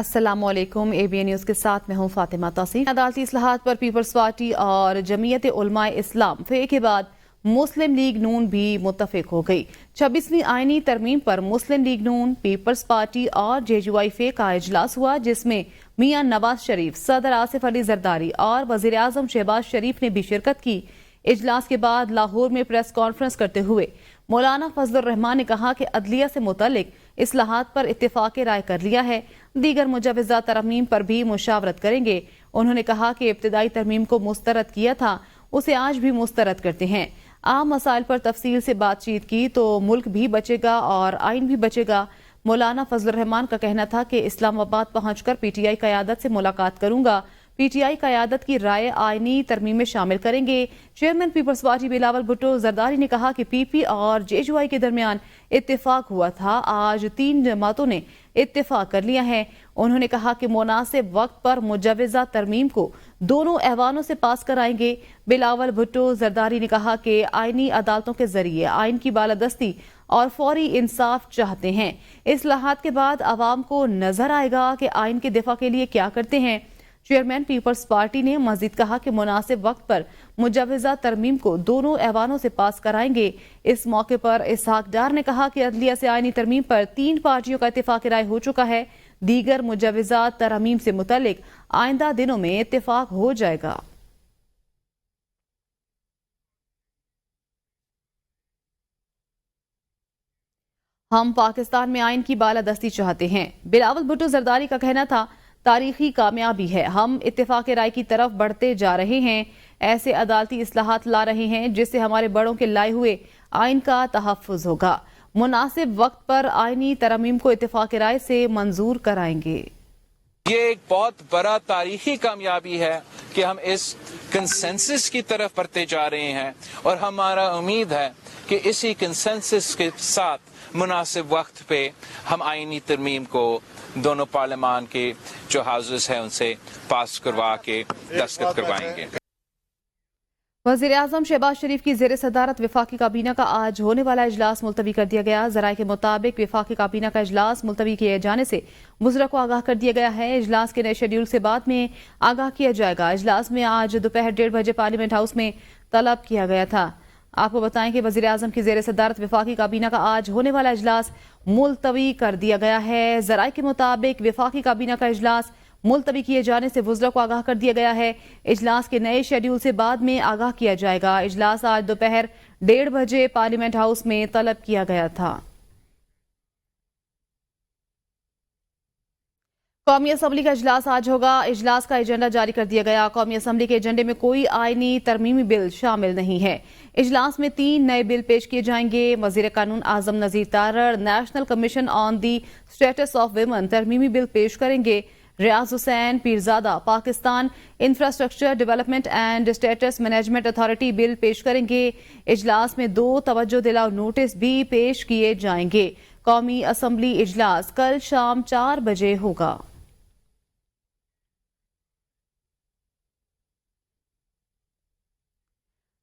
السلام علیکم، اے be N news کے ساتھ میں ہوں فاطمہ توصیف۔ عدالتی اصلاحات پر پیپلز پارٹی اور جمعیت علماء اسلام فے کے بعد مسلم لیگ نون بھی متفق ہو گئی۔ 26ویں آئینی ترمیم پر مسلم لیگ نون، پیپلز پارٹی اور جے یو آئی فے کا اجلاس ہوا، جس میں میاں نواز شریف، صدر آصف علی زرداری اور وزیر اعظم شہباز شریف نے بھی شرکت کی۔ اجلاس کے بعد لاہور میں پریس کانفرنس کرتے ہوئے مولانا فضل الرحمان نے کہا کہ عدلیہ سے متعلق اصلاحات پر اتفاق رائے کر لیا ہے، دیگر مجوزہ ترمیم پر بھی مشاورت کریں گے۔ انہوں نے کہا کہ ابتدائی ترمیم کو مسترد کیا تھا، اسے آج بھی مسترد کرتے ہیں۔ عام مسائل پر تفصیل سے بات چیت کی تو ملک بھی بچے گا اور آئین بھی بچے گا۔ مولانا فضل الرحمان کا کہنا تھا کہ اسلام آباد پہنچ کر پی ٹی آئی قیادت سے ملاقات کروں گا، پی ٹی آئی قیادت کی رائے آئینی ترمیم میں شامل کریں گے۔ Chairman Peoples Party Bilawal Bhutto Zardari نے کہا کہ پی پی اور جے یو آئی کے درمیان اتفاق ہوا تھا، آج 3 جماعتوں نے اتفاق کر لیا ہے۔ انہوں نے کہا کہ مناسب وقت پر مجوزہ ترمیم کو دونوں ایوانوں سے پاس کرائیں گے۔ بلاول بھٹو زرداری نے کہا کہ آئینی عدالتوں کے ذریعے آئین کی بالادستی اور فوری انصاف چاہتے ہیں۔ اصلاحات کے بعد عوام کو نظر آئے گا کہ آئین کے دفاع کے لیے کیا کرتے ہیں۔ چیئرمین پیپلز پارٹی نے مزید کہا کہ مناسب وقت پر مجوزہ ترمیم کو دونوں ایوانوں سے پاس کرائیں گے۔ اس موقع پر اسحاق ڈار نے کہا کہ عدلیہ سے آئینی ترمیم پر 3 پارٹیوں کا اتفاق رائے ہو چکا ہے، دیگر مجوزہ ترمیم سے متعلق آئندہ دنوں میں اتفاق ہو جائے گا۔ ہم پاکستان میں آئین کی بالادستی چاہتے ہیں، بلاول بھٹو زرداری کا کہنا تھا۔ تاریخی کامیابی ہے، ہم اتفاق رائے کی طرف بڑھتے جا رہے ہیں، ایسے عدالتی اصلاحات لا رہے ہیں جس سے ہمارے بڑوں کے لائے ہوئے آئین کا تحفظ ہوگا۔ مناسب وقت پر آئینی ترمیم کو اتفاق رائے سے منظور کرائیں گے۔ یہ ایک بہت بڑا تاریخی کامیابی ہے کہ ہم اس کنسنسس کی طرف بڑھتے جا رہے ہیں، اور ہمارا امید ہے کہ اسی کنسنسس کے ساتھ مناسب وقت پہ ہم آئینی ترمیم کو دونوں پارلیمان کے جو ہاؤسز ہیں ان سے پاس کروا کے دستخط کروائیں گے۔ وزیر اعظم شہباز شریف کی زیر صدارت وفاقی کابینہ کا آج ہونے والا اجلاس ملتوی کر دیا گیا۔ ذرائع کے مطابق وفاقی کابینہ کا اجلاس ملتوی کیے جانے سے وزراء کو آگاہ کر دیا گیا ہے۔ اجلاس کے نئے شیڈول سے بعد میں آگاہ کیا جائے گا۔ اجلاس میں آج دوپہر 1:30 بجے پارلیمنٹ ہاؤس میں طلب کیا گیا تھا۔ آپ کو بتائیں کہ وزیر اعظم کی زیر صدارت وفاقی کابینہ کا آج ہونے والا اجلاس ملتوی کر دیا گیا ہے۔ ذرائع کے مطابق وفاقی کابینہ کا اجلاس ملتوی کیے جانے سے وزراء کو آگاہ کر دیا گیا ہے۔ اجلاس کے نئے شیڈول سے بعد میں آگاہ کیا جائے گا۔ اجلاس آج دوپہر 1:30 بجے پارلیمنٹ ہاؤس میں طلب کیا گیا تھا۔ قومی اسمبلی کا اجلاس آج ہوگا۔ اجلاس کا ایجنڈا جاری کر دیا گیا۔ قومی اسمبلی کے ایجنڈے میں کوئی آئینی ترمیمی بل شامل نہیں ہے۔ اجلاس میں 3 نئے بل پیش کیے جائیں گے۔ وزیر قانون Azam Nazir Tarar national commission on the status of women ترمیمی بل پیش کریں گے۔ Riaz Hussain Pirzada Pakistan infrastructure development and estates management authority bill پیش کریں گے۔ اجلاس میں 2 توجہ دلاؤ نوٹس بھی پیش کیے جائیں گے۔ قومی اسمبلی اجلاس کل شام 4 بجے ہوگا۔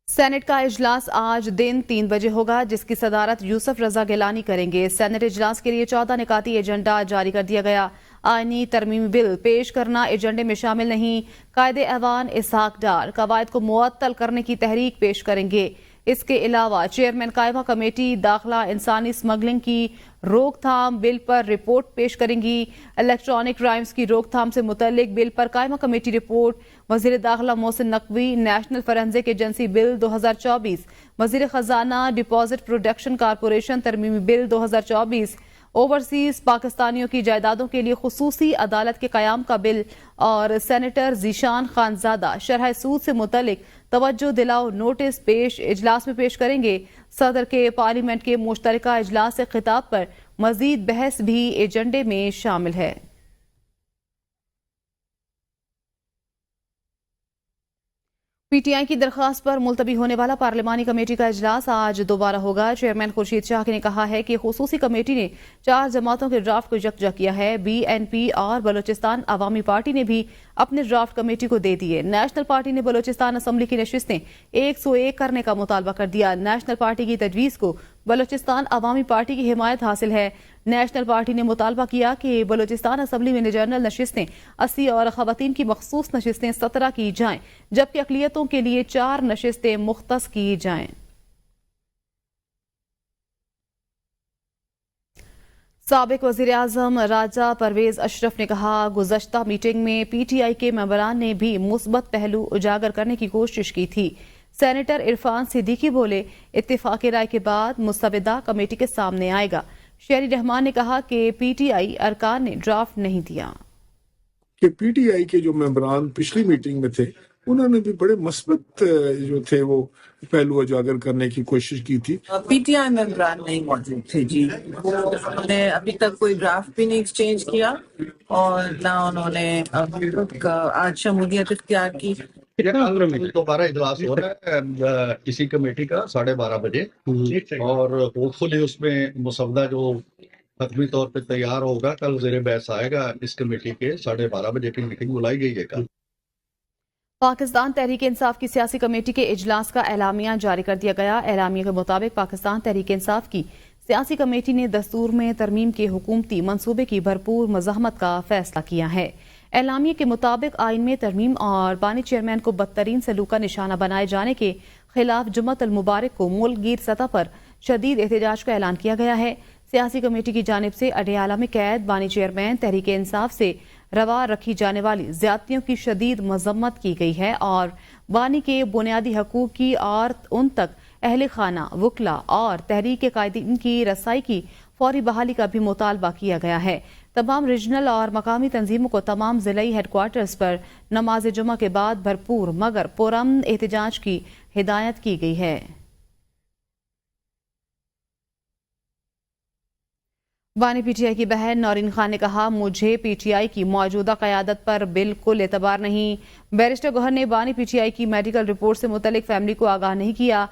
سینٹ کا اجلاس آج دن 3 بجے ہوگا، جس کی صدارت یوسف رضا گیلانی کریں گے۔ سینٹ اجلاس کے لیے 14 نکاتی ایجنڈا جاری کر دیا گیا۔ آئینی ترمیمی بل پیش کرنا ایجنڈے میں شامل نہیں۔ قائد ایوان اسحاق ڈار قواعد کو معطل کرنے کی تحریک پیش کریں گے۔ اس کے علاوہ چیئرمین قائمہ کمیٹی داخلہ انسانی اسمگلنگ کی روک تھام بل پر رپورٹ پیش کریں گی۔ الیکٹرانک کرائمز کی روک تھام سے متعلق بل پر قائمہ کمیٹی رپورٹ۔ وزیر داخلہ Mohsin Naqvi national forensic agency بل 2024، وزیر خزانہ ڈپازٹ پروٹیکشن کارپوریشن ترمیمی بل 2024، اوورسیز پاکستانیوں کی جائیدادوں کے لیے خصوصی عدالت کے قیام کا بل، اور سینیٹر ذیشان خانزادہ شرح سود سے متعلق توجہ دلاؤ نوٹس اجلاس میں پیش کریں گے۔ صدر کے پارلیمنٹ کے مشترکہ اجلاس سے خطاب پر مزید بحث بھی ایجنڈے میں شامل ہے۔ پی ٹی آئی کی درخواست پر ملتوی ہونے والا پارلیمانی کمیٹی کا اجلاس آج دوبارہ ہوگا۔ چیئرمین خورشید شاہ نے کہا ہے کہ خصوصی کمیٹی نے 4 جماعتوں کے ڈرافٹ کو یکجا کیا ہے۔ بی این پی اور بلوچستان عوامی پارٹی نے بھی اپنے ڈرافٹ کمیٹی کو دے دیے۔ نیشنل پارٹی نے بلوچستان اسمبلی کی نشستیں 101 کرنے کا مطالبہ کر دیا۔ نیشنل پارٹی کی تجویز کو بلوچستان عوامی پارٹی کی حمایت حاصل ہے۔ نیشنل پارٹی نے مطالبہ کیا کہ بلوچستان اسمبلی میں جنرل نشستیں 80 اور خواتین کی مخصوص نشستیں 17 کی جائیں، جبکہ اقلیتوں کے لیے 4 نشستیں مختص کی جائیں۔ سابق وزیر اعظم راجہ پرویز اشرف نے کہا، گزشتہ میٹنگ میں پی ٹی آئی کے ممبران نے بھی مثبت پہلو اجاگر کرنے کی کوشش کی تھی۔ سینیٹر عرفان صدیقی بولے، اتفاق رائے کے بعد مسودہ کمیٹی کے سامنے آئے گا۔ شہری رحمان نے کہا کہ پی ٹی آئی ارکان نے ڈرافٹ نہیں دیا کہ پی ٹی آئی کے جو ممبران پچھلی میٹنگ میں تھے انہوں نے بھی بڑے مثبت جو تھے وہ پہلو اجاگر کرنے کی کوشش کی تھی۔ پی ٹی آئی ممبران نہیں موجود تھے جی، انہوں نے ابھی تک کوئی ڈرافٹ بھی نہیں ایکسچینج کیا اور نہ انہوں نے آج شمولیت اختیار کی۔ دوبارہ اجلاس ہو رہا ہے اسی کمیٹی کا 12:30 بجے، اور ہوپ فلی اس میں مسودہ جو حتمی طور پہ تیار ہوگا کل زیر بحث آئے گا۔ اس کمیٹی کے 12:30 بجے کی میٹنگ بلائی گئی ہے کل۔ پاکستان تحریک انصاف کی سیاسی کمیٹی کے اجلاس کا اعلامیہ جاری کر دیا گیا۔ اعلامیہ کے مطابق پاکستان تحریک انصاف کی سیاسی کمیٹی نے دستور میں ترمیم کے حکومتی منصوبے کی بھرپور مزاحمت کا فیصلہ کیا ہے۔ اعلامیہ کے مطابق آئین میں ترمیم اور بانی چیئرمین کو بدترین سلوک کا نشانہ بنائے جانے کے خلاف جمعۃ المبارک کو ملک گیر سطح پر شدید احتجاج کا اعلان کیا گیا ہے۔ سیاسی کمیٹی کی جانب سے اڈیالہ میں قید بانی چیئرمین تحریک انصاف سے روا رکھی جانے والی زیادتیوں کی شدید مذمت کی گئی ہے اور بانی کے بنیادی حقوق کی اور ان تک اہل خانہ، وکلاء اور تحریک کے قائدین کی رسائی کی فوری بحالی کا بھی مطالبہ کیا گیا ہے۔ تمام ریجنل اور مقامی تنظیموں کو تمام ضلعی ہیڈ کوارٹرز پر نماز جمعہ کے بعد بھرپور مگر پرامن احتجاج کی ہدایت کی گئی ہے۔ بانی پی ٹی آئی کی بہن نورین خان نے کہا، مجھے پی ٹی آئی کی موجودہ قیادت پر بالکل اعتبار نہیں۔ بیرسٹر گوہر نے بانی پی ٹی آئی کی میڈیکل رپورٹ سے متعلق فیملی کو آگاہ نہیں کیا۔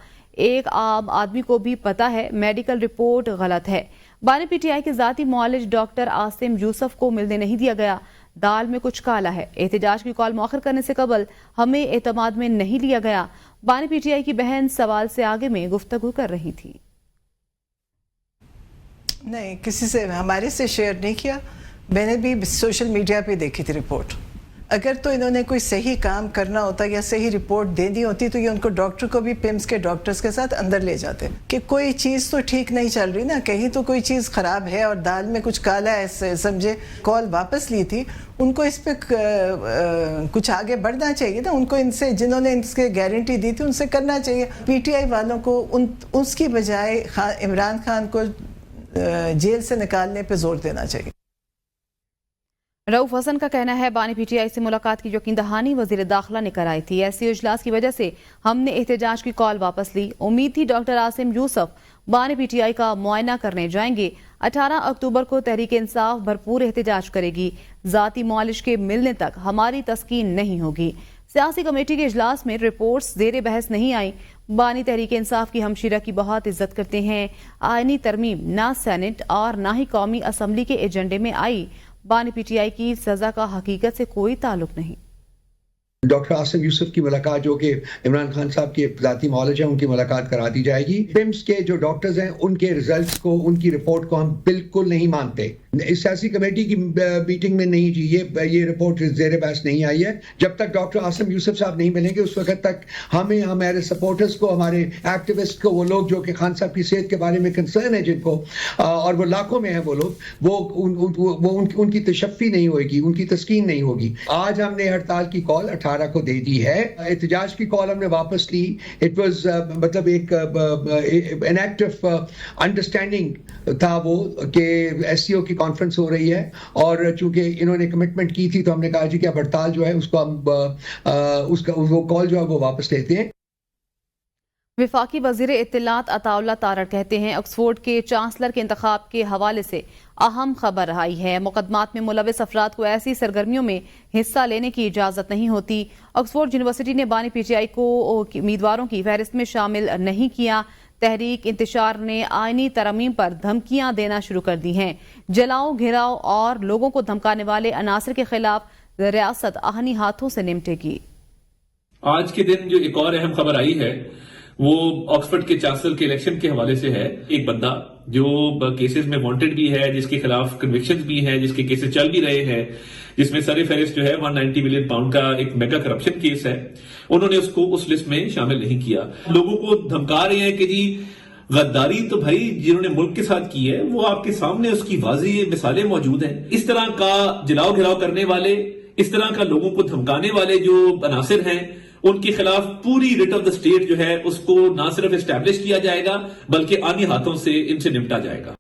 ایک عام آدمی کو بھی پتا ہے میڈیکل رپورٹ غلط ہے۔ بانی پی ٹی آئی کے ذاتی معالج ڈاکٹر عاصم یوسف کو ملنے نہیں دیا گیا۔ دال میں کچھ کالا ہے۔ احتجاج کی کال مؤخر کرنے سے قبل ہمیں اعتماد میں نہیں لیا گیا۔ بانی پی ٹی آئی کی بہن سوال سے آگے میں گفتگو کر رہی تھی۔ نہیں، کسی سے ہمارے سے شیئر نہیں کیا۔ میں نے بھی سوشل میڈیا پہ دیکھی تھی رپورٹ۔ اگر تو انہوں نے کوئی صحیح کام کرنا ہوتا یا صحیح رپورٹ دینی ہوتی تو یہ ان کو ڈاکٹر کو بھی پیمز کے ڈاکٹرز کے ساتھ اندر لے جاتے کہ کوئی چیز تو ٹھیک نہیں چل رہی نا، کہیں تو کوئی چیز خراب ہے اور دال میں کچھ کالا ہے سمجھے۔ کال واپس لی تھی، ان کو اس پہ کچھ آگے بڑھنا چاہیے نا، ان کو ان سے جنہوں نے اس کے گارنٹی دی تھی ان سے کرنا چاہیے۔ پی ٹی آئی والوں کو اس کی بجائے عمران خان کو جیل سے نکالنے پہ زور دینا چاہیے۔ رؤف حسن کا کہنا ہے، بانی پی ٹی آئی سے ملاقات کی یقین دہانی وزیر داخلہ نے کرائی تھی۔ ایسی اجلاس کی وجہ سے ہم نے احتجاج کی کال واپس لی۔ امید تھی ڈاکٹر عاصم یوسف بانی پی ٹی آئی کا معائنہ کرنے جائیں گے۔ 18 اکتوبر کو تحریک انصاف بھرپور احتجاج کرے گی۔ ذاتی معالج کے ملنے تک ہماری تسکین نہیں ہوگی۔ سیاسی کمیٹی کے اجلاس میں رپورٹس زیر بحث نہیں آئیں۔ بانی تحریک انصاف کی ہمشیرہ کی بہت عزت کرتے ہیں۔ آئینی ترمیم نہ سینٹ اور نہ ہی قومی اسمبلی کے ایجنڈے میں آئی۔ بانی پی ٹی آئی کی سزا کا حقیقت سے کوئی تعلق نہیں۔ ڈاکٹر عاصم یوسف کی ملاقات جو کہ عمران خان صاحب کے ذاتی معالج ہیں ان کی ملاقات کرا دی جائے گی۔ پمس کے جو ڈاکٹرز ہیں ان کے ریزلٹس کو، ان کی رپورٹ کو ہم بالکل نہیں مانتے۔ اس سیاسی کمیٹی کی میٹنگ میں نہیں جی، یہ رپورٹ زیر بحث نہیں آئی ہے۔ جب تک ڈاکٹر عاصم یوسف صاحب نہیں ملیں گے اس وقت تک ہمیں، ہمارے سپورٹرز کو، ہمارے ایکٹیوسٹ کو، وہ لوگ جو کہ خان صاحب کی صحت کے بارے میں کنسرن ہے جن کو، اور وہ لاکھوں میں ہیں وہ لوگ، وہ ان کی تشفی نہیں ہوئے گی، ان کی تسکین نہیں ہوگی۔ آج ہم نے ہڑتال کی کال 18 کو دے دی ہے۔ احتجاج کی کال ہم نے واپس لی۔ اٹ واز مطلب ایک این ایکٹ آف انڈرسٹینڈنگ تھا وہ کہ ایس سی او کی کانفرنس ہو رہی ہے، اور چونکہ انہوں نے کمٹمنٹ کی تھی تو ہم نے کہا جی کہ اب ہڑتال جو ہے اس کو ہم وہ کال جو ہے وہ واپس لیتے ہیں۔ وفاقی وزیر اطلاعات عطا اللہ تارڑ کہتے ہیں، آکسفورڈ کے چانسلر کے انتخاب کے حوالے سے اہم خبر آئی ہے۔ مقدمات میں ملوث افراد کو ایسی سرگرمیوں میں حصہ لینے کی اجازت نہیں ہوتی۔ آکسفورڈ یونیورسٹی نے بانی پی ٹی آئی کو امیدواروں کی فہرست میں شامل نہیں کیا۔ تحریک انتشار نے آئینی ترمیم پر دھمکیاں دینا شروع کر دی ہیں۔ جلاؤ، گھیراؤ اور لوگوں کو دھمکانے والے عناصر کے خلاف ریاست آہنی ہاتھوں سے نمٹے گی۔ آج کے دن جو ایک اور اہم خبر آئی ہے وہ آکسفورڈ کے چانسلر کے الیکشن کے حوالے سے ہے. ایک بندہ جو کیسز میں وانٹڈ بھی ہے, جس کے خلاف کنوکشنز بھی ہیں, جس کے کیسز چل بھی رہے ہیں, جس میں سر فہرست جو ہے 190 ملین پاؤنڈ کا ایک میگا کرپشن کیس ہے, انہوں نے اس کو اس لسٹ میں شامل نہیں کیا. لوگوں کو دھمکا رہے ہیں کہ جی غداری تو بھائی جنہوں نے ملک کے ساتھ کی ہے وہ آپ کے سامنے اس کی واضح مثالیں موجود ہیں. اس طرح کا جلاؤ گھراؤ کرنے والے, اس طرح کا لوگوں کو دھمکانے والے جو عناصر ہیں, ان کے خلاف پوری ریٹ آف دا اسٹیٹ جو ہے اس کو نہ صرف اسٹیبلش کیا جائے گا بلکہ آنی ہاتھوں سے ان سے نمٹا جائے گا.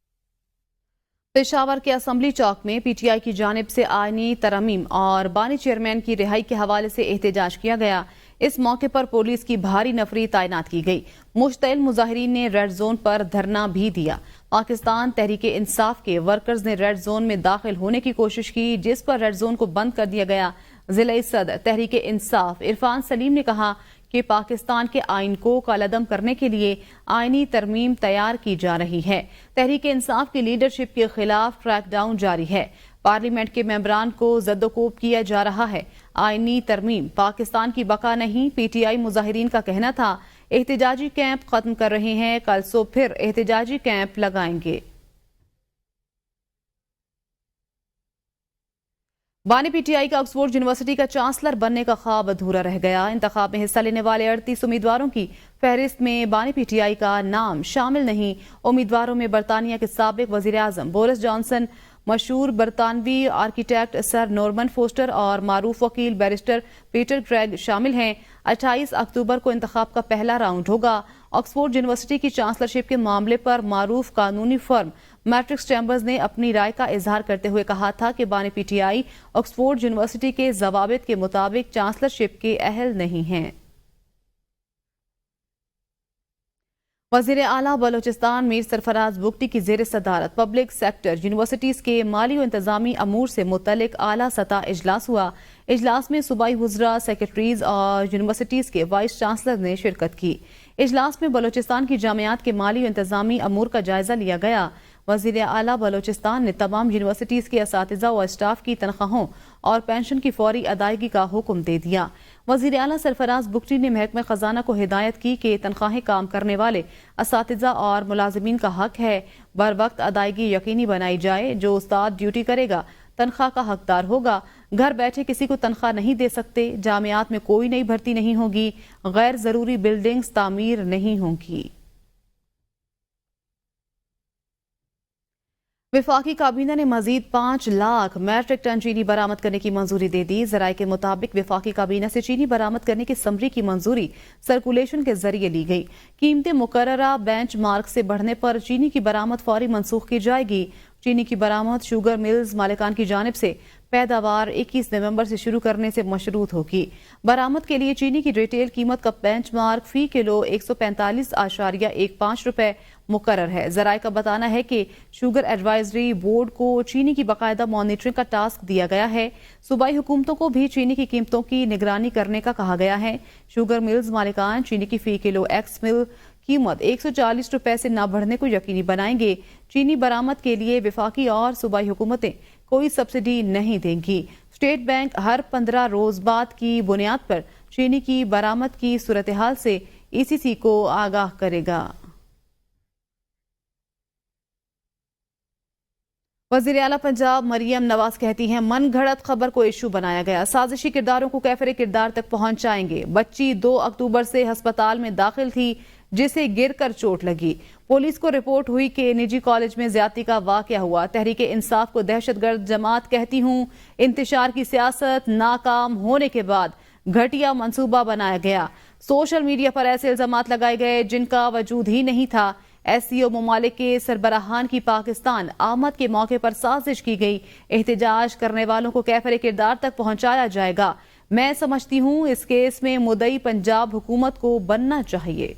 پشاور کے اسمبلی چوک میں پی ٹی آئی کی جانب سے آئینی ترمیم اور بانی چیئرمین کی رہائی کے حوالے سے احتجاج کیا گیا. اس موقع پر پولیس کی بھاری نفری تعینات کی گئی. مشتعل مظاہرین نے ریڈ زون پر دھرنا بھی دیا. پاکستان تحریک انصاف کے ورکرز نے ریڈ زون میں داخل ہونے کی کوشش کی, جس پر ریڈ زون کو بند کر دیا گیا. ضلع صدر تحریک انصاف عرفان سلیم نے کہا کہ پاکستان کے آئین کو کالعدم کرنے کے لیے آئینی ترمیم تیار کی جا رہی ہے. تحریک انصاف کی لیڈرشپ کے خلاف کریک ڈاؤن جاری ہے. پارلیمنٹ کے ممبران کو زد و کوب کیا جا رہا ہے. آئینی ترمیم پاکستان کی بقا نہیں, پی ٹی آئی مظاہرین کا کہنا تھا. احتجاجی کیمپ ختم کر رہے ہیں, کل صبح پھر احتجاجی کیمپ لگائیں گے. بانی پی ٹی آئی کا آکسفورڈ یونیورسٹی کا چانسلر بننے کا خواب ادھورا رہ گیا. انتخاب میں حصہ لینے والے 38 امیدواروں کی فہرست میں بانی پی ٹی آئی کا نام شامل نہیں. امیدواروں میں برطانیہ کے سابق وزیر اعظم بورس جانسن, مشہور برطانوی آرکیٹیکٹ سر نورمن فوسٹر اور معروف وکیل بیرسٹر پیٹر کریگ شامل ہیں. 28 اکتوبر کو انتخاب کا پہلا راؤنڈ ہوگا. آکسفورڈ یونیورسٹی کی چانسلرشپ کے معاملے پر معروف قانونی فرم میٹرکس چیمبرز نے اپنی رائے کا اظہار کرتے ہوئے کہا تھا کہ بانی P T I Oxford university کے ضوابط کے مطابق چانسلرشپ کے اہل نہیں ہیں. وزیر اعلیٰ بلوچستان میر سرفراز بگٹی کی زیر صدارت پبلک سیکٹر یونیورسٹیز کے مالی و انتظامی امور سے متعلق اعلیٰ سطح اجلاس ہوا. اجلاس میں صوبائی وزراء, سیکرٹریز اور یونیورسٹیز کے وائس چانسلر نے شرکت کی. اجلاس میں بلوچستان کی جامعات کے مالی و انتظامی امور کا جائزہ لیا گیا. وزیر اعلیٰ بلوچستان نے تمام یونیورسٹیز کے اساتذہ و اسٹاف کی تنخواہوں اور پینشن کی فوری ادائیگی کا حکم دے دیا. وزیر اعلیٰ سرفراز بگٹی نے محکمہ خزانہ کو ہدایت کی کہ تنخواہیں کام کرنے والے اساتذہ اور ملازمین کا حق ہے بر وقت ادائیگی یقینی بنائی جائے. جو استاد ڈیوٹی کرے گا تنخواہ کا حقدار ہوگا. گھر بیٹھے کسی کو تنخواہ نہیں دے سکتے. جامعات میں کوئی نئی بھرتی نہیں ہوگی. غیر ضروری بلڈنگز تعمیر نہیں ہوں گی. وفاقی کابینہ نے مزید 5 لاکھ میٹرک ٹن چینی برآمد کرنے کی منظوری دے دی. ذرائع کے مطابق وفاقی کابینہ سے چینی برآمد کرنے کی سمری کی منظوری سرکولیشن کے ذریعے لی گئی. قیمتیں مقررہ بینچ مارک سے بڑھنے پر چینی کی برآمد فوری منسوخ کی جائے گی. چینی کی برآمد شوگر ملز مالکان کی جانب سے پیداوار 21 نومبر سے شروع کرنے سے مشروط ہوگی. برآمد کے لیے چینی کی ریٹیل قیمت کا بینچ مارک فی کلو 145.15 روپے مقرر ہے. ذرائع کا بتانا ہے کہ شوگر ایڈوائزری بورڈ کو چینی کی باقاعدہ مانیٹرنگ کا ٹاسک دیا گیا ہے. صوبائی حکومتوں کو بھی چینی کی قیمتوں کی نگرانی کرنے کا کہا گیا ہے. شوگر ملز مالکان چینی کی فی کلو ایکس مل قیمت 140 روپے سے نہ بڑھنے کو یقینی بنائیں گے. چینی برآمد کے لیے وفاقی اور صوبائی حکومتیں کوئی سبسڈی نہیں دیں گی. اسٹیٹ بینک ہر 15 روز بعد کی بنیاد پر چینی کی برآمد کی صورتحال سے ECC کو آگاہ کرے گا. وزیر اعلیٰ پنجاب مریم نواز کہتی ہیں من گھڑت خبر کو ایشو بنایا گیا. سازشی کرداروں کو کیفر کردار تک پہنچائیں گے. بچی 2 اکتوبر سے ہسپتال میں داخل تھی جسے گر کر چوٹ لگی. پولیس کو رپورٹ ہوئی کہ نجی کالج میں زیادتی کا واقعہ ہوا. تحریک انصاف کو دہشت گرد جماعت کہتی ہوں. انتشار کی سیاست ناکام ہونے کے بعد گھٹیا منصوبہ بنایا گیا. سوشل میڈیا پر ایسے الزامات لگائے گئے جن کا وجود ہی نہیں تھا. SCO ممالک کے سربراہان کی پاکستان آمد کے موقع پر سازش کی گئی. احتجاج کرنے والوں کو کیفر کردار تک پہنچایا جائے گا. میں سمجھتی ہوں اس کیس میں مدعی پنجاب حکومت کو بننا چاہیے.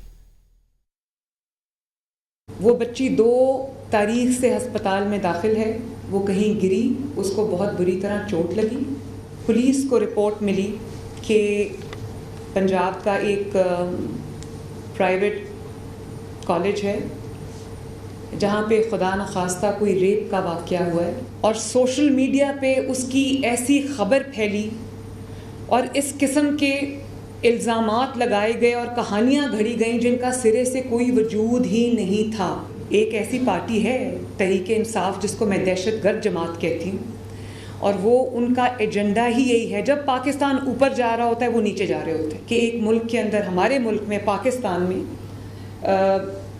وہ بچی 2 تاریخ سے ہسپتال میں داخل ہے. وہ کہیں گری, اس کو بہت بری طرح چوٹ لگی. پولیس کو رپورٹ ملی کہ پنجاب کا ایک پرائیویٹ کالج ہے جہاں پہ خدا نخواستہ کوئی ریپ کا واقعہ ہوا ہے, اور سوشل میڈیا پہ اس کی ایسی خبر پھیلی اور اس قسم کے الزامات لگائے گئے اور کہانیاں گھڑی گئیں جن کا سرے سے کوئی وجود ہی نہیں تھا. ایک ایسی پارٹی ہے تحریک انصاف جس کو میں دہشت گرد جماعت کہتی ہوں, اور وہ ان کا ایجنڈا ہی یہی ہے, جب پاکستان اوپر جا رہا ہوتا ہے وہ نیچے جا رہے ہوتے ہیں, کہ ایک ملک کے اندر, ہمارے ملک میں پاکستان میں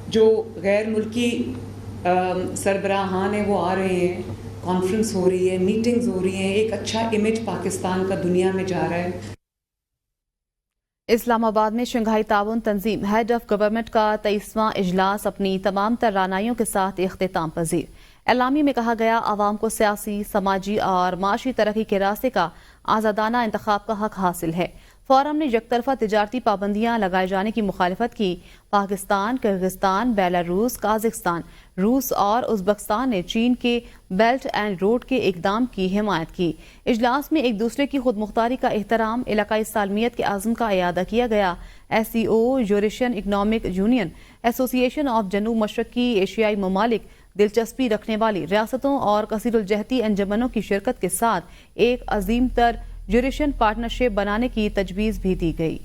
جو غیر ملکی سربراہان ہیں وہ آ رہے ہیں, کانفرنس ہو رہی ہے, میٹنگز ہو رہی ہیں, ایک اچھا امیج پاکستان کا دنیا میں جا رہا ہے. اسلام آباد میں شنگھائی تعاون تنظیم ہیڈ آف گورنمنٹ کا 23واں اجلاس اپنی تمام رعنائیوں کے ساتھ اختتام پذیر. اعلامیے میں کہا گیا عوام کو سیاسی، سماجی اور معاشی ترقی کے راستے کا آزادانہ انتخاب کا حق حاصل ہے. فورم نے یک طرفہ تجارتی پابندیاں لگائے جانے کی مخالفت کی. پاکستان، کرغزستان، بیلاروس، قازقستان، روس اور ازبکستان نے چین کے بیلٹ اینڈ روڈ کے اقدام کی حمایت کی. اجلاس میں ایک دوسرے کی خود مختاری کا احترام، علاقائی سالمیت کے عزم کا اعادہ کیا گیا. SCO، یوریشین اکنامک یونین، ایسوسی ایشن آف جنوب مشرقی ایشیائی ممالک، دلچسپی رکھنے والی ریاستوں اور کثیر الجہتی انجمنوں کی شرکت کے ساتھ ایک عظیم تر یوریشین پارٹنرشپ بنانے کی تجویز بھی دی گئی.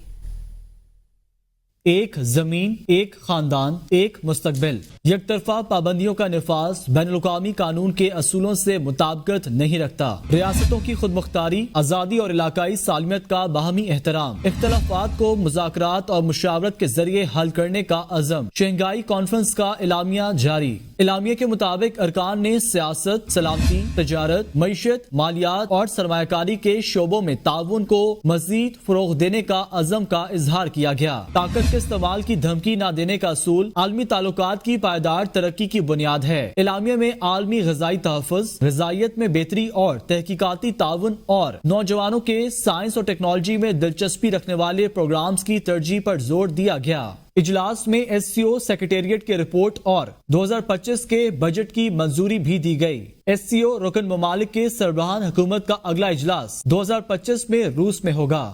ایک زمین، ایک خاندان، ایک مستقبل. یک طرفہ پابندیوں کا نفاذ بین الاقوامی قانون کے اصولوں سے مطابقت نہیں رکھتا. ریاستوں کی خود مختاری، آزادی اور علاقائی سالمیت کا باہمی احترام، اختلافات کو مذاکرات اور مشاورت کے ذریعے حل کرنے کا عزم. شنگھائی کانفرنس کا اعلامیہ جاری. اعلامیے کے مطابق ارکان نے سیاست، سلامتی، تجارت، معیشت، مالیات اور سرمایہ کاری کے شعبوں میں تعاون کو مزید فروغ دینے کا عزم کا اظہار کیا گیا. طاقت کے استعمال کی دھمکی نہ دینے کا اصول عالمی تعلقات کی پائیدار ترقی کی بنیاد ہے. اعلامیہ میں عالمی غذائی تحفظ، غذائیت میں بہتری اور تحقیقاتی تعاون اور نوجوانوں کے سائنس اور ٹیکنالوجی میں دلچسپی رکھنے والے پروگرامز کی ترجیح پر زور دیا گیا. اجلاس میں SCO سیکریٹریٹ کے رپورٹ اور 2025 کے بجٹ کی منظوری بھی دی گئی. SCO رکن ممالک کے سربراہان حکومت کا اگلا اجلاس 2025 میں روس میں ہوگا.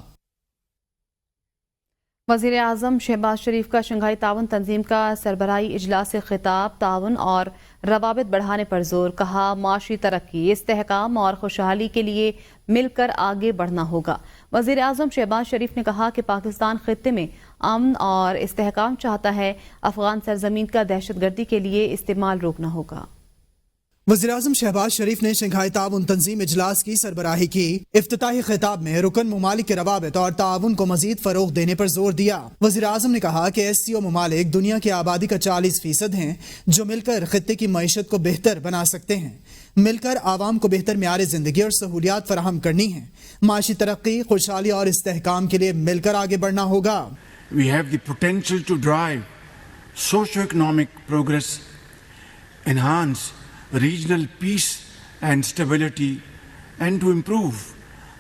وزیر اعظم شہباز شریف کا شنگھائی تعاون تنظیم کا سربراہی اجلاس سے خطاب. تعاون اور روابط بڑھانے پر زور. کہا معاشی ترقی، استحکام اور خوشحالی کے لیے مل کر آگے بڑھنا ہوگا. وزیر اعظم شہباز شریف نے کہا کہ پاکستان خطے میں امن اور استحکام چاہتا ہے. افغان سرزمین کا دہشت گردی کے لیے استعمال روکنا ہوگا. وزیراعظم شہباز شریف نے شنگھائی تعاون تنظیم اجلاس کی سربراہی کی. افتتاحی خطاب میں رکن ممالک کے روابط اور تعاون کو مزید فروغ دینے پر زور دیا. وزیراعظم نے کہا کہ SCO ممالک دنیا کی آبادی کا 40% ہیں جو مل کر خطے کی معیشت کو بہتر بنا سکتے ہیں. مل کر عوام کو بہتر معیار زندگی اور سہولیات فراہم کرنی ہیں. معاشی ترقی، خوشحالی اور استحکام کے لیے مل کر آگے بڑھنا ہوگا. We have the potential to drive socio-economic progress, enhance regional peace and stability, and to improve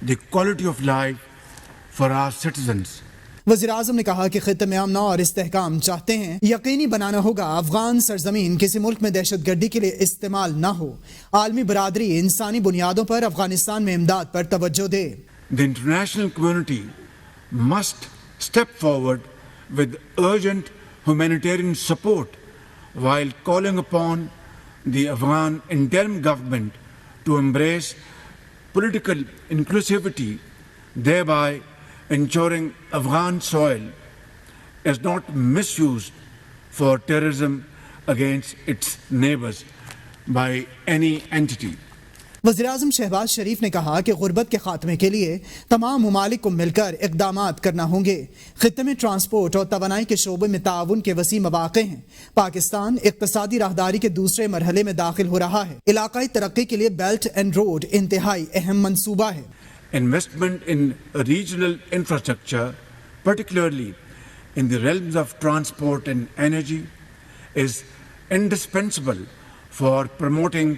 the quality of life for our citizens. وزیر اعظم نے کہا کہ خطے میں امن اور استحکام چاہتے ہیں. یقینی بنانا ہوگا افغان سرزمین کسی ملک میں دہشت گردی کے لیے استعمال نہ ہو. عالمی برادری انسانی بنیادوں پر افغانستان میں امداد پر توجہ دے. The international community must step forward with urgent humanitarian support while calling upon the Afghan interim government to embrace political inclusivity, thereby ensuring Afghan soil is not misused for terrorism against its neighbors by any entity. وزیراعظم شہباز شریف نے کہا کہ غربت کے خاتمے کے لیے تمام ممالک کو مل کر اقدامات کرنا ہوں گے. خطے میں ٹرانسپورٹ اور توانائی کے شعبے میں تعاون کے وسیع مواقع ہیں. پاکستان اقتصادی راہداری کے دوسرے مرحلے میں داخل ہو رہا ہے. علاقائی ترقی کے لیے بیلٹ اینڈ روڈ انتہائی اہم منصوبہ ہے. Investment in regional infrastructure, particularly in the realms of transport and energy, is indispensable for promoting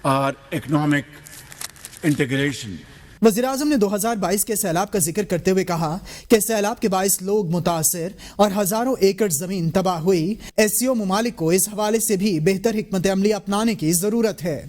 our economic integration. وزیراعظم نے 2022 کے سیلاب کا ذکر کرتے ہوئے کہا کہ سیلاب کے باعث لوگ متاثر اور ہزاروں ایکڑ زمین تباہ ہوئی. SCO ممالک کو اس حوالے سے بھی بہتر حکمت عملی اپنانے کی ضرورت ہے.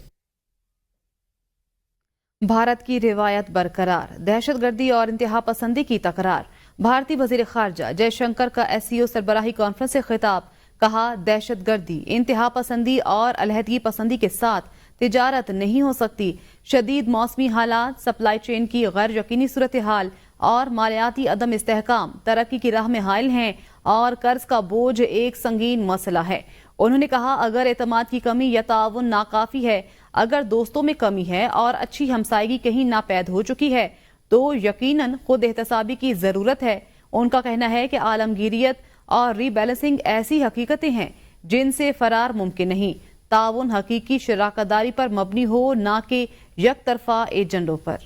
بھارت کی روایت برقرار، دہشت گردی اور انتہا پسندی کی تکرار. بھارتی وزیر خارجہ جے شنکر کا SCO سربراہی کانفرنس سے خطاب. کہا دہشت گردی، انتہا پسندی اور علیحدگی پسندی کے ساتھ تجارت نہیں ہو سکتی. شدید موسمی حالات، سپلائی چین کی غیر یقینی صورتحال اور مالیاتی عدم استحکام ترقی کی راہ میں حائل ہیں اور قرض کا بوجھ ایک سنگین مسئلہ ہے۔ انہوں نے کہا اگر اعتماد کی کمی یا تعاون ناکافی ہے، اگر دوستوں میں کمی ہے اور اچھی ہمسائیگی کہیں ناپید ہو چکی ہے تو یقیناً خود احتسابی کی ضرورت ہے۔ ان کا کہنا ہے کہ عالمگیریت اور ری بیلنسنگ ایسی حقیقتیں ہیں جن سے فرار ممکن نہیں۔ تعاون حقیقی شراکت داری پر مبنی ہو، نہ کہ یک طرفہ ایجنڈوں پر۔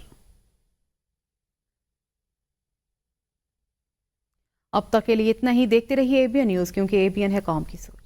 اب تک کے لیے اتنا ہی۔ دیکھتے رہیے ABN نیوز، کیونکہ ABN ہے قوم کی سوچ۔